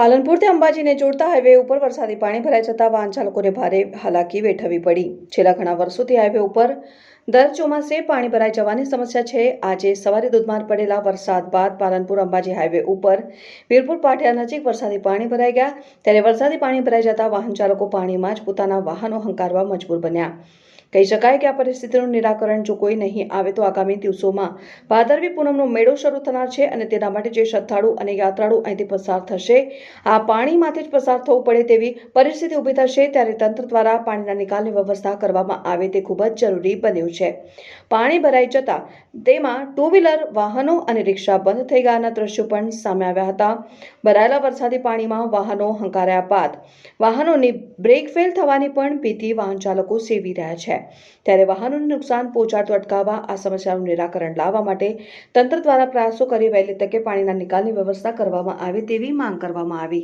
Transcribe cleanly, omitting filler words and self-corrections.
પાલનપુરથી અંબાજીને જોડતા હાઈવે ઉપર વરસાદી પાણી ભરાઈ જતા વાહન ચાલકોને ભારે હાલાકી વેઠવી પડી। છેલ્લા ઘણા વર્ષોથી હાઈવે ઉપર દર ચોમાસે પાણી ભરાઈ જવાની સમસ્યા છે। આજે સવારે ધોધમાર પડેલા વરસાદ બાદ પાલનપુર અંબાજી હાઈવે ઉપર વીરપુર પાટિયા નજીક વરસાદી પાણી ભરાઈ ગયા। ત્યારે વરસાદી પાણી ભરાઈ જતા વાહન ચાલકો પાણીમાં જ પોતાના વાહનો હંકારવા મજબૂર બન્યા। કહી શકાય કે આ પરિસ્થિતિનું નિરાકરણ જો કોઈ નહીં આવે તો આગામી દિવસોમાં ભાદરવી પૂનમનો મેળો શરૂ થનાર છે અને તેના માટે જે શ્રદ્ધાળુ અને યાત્રાળુ અહીંથી પસાર થશે આ પાણીમાંથી જ પસાર થવું પડે તેવી પરિસ્થિતિ ઊભી થશે। ત્યારે તંત્ર દ્વારા પાણીના નિકાલની વ્યવસ્થા કરવામાં આવે તે ખૂબ જ જરૂરી બન્યું છે। પાણી ભરાઈ જતા તેમાં ટુ વ્હીલર વાહનો અને રિક્ષા બંધ થઈ ગયાના દ્રશ્યો પણ સામે આવ્યા હતા। ભરાયેલા વરસાદી પાણીમાં વાહનો હંકાર્યા બાદ વાહનોની બ્રેક ફેલ થવાની પણ ભીતિ વાહન ચાલકો સેવી રહ્યા છે। ત્યારે વાહનોને નુકસાન પહોંચાડતું અટકાવવા આ સમસ્યાનું નિરાકરણ લાવવા માટે તંત્ર દ્વારા પ્રયાસો કરી વહેલી તકે પાણીના નિકાલની વ્યવસ્થા કરવામાં આવે તેવી માંગ કરવામાં આવી।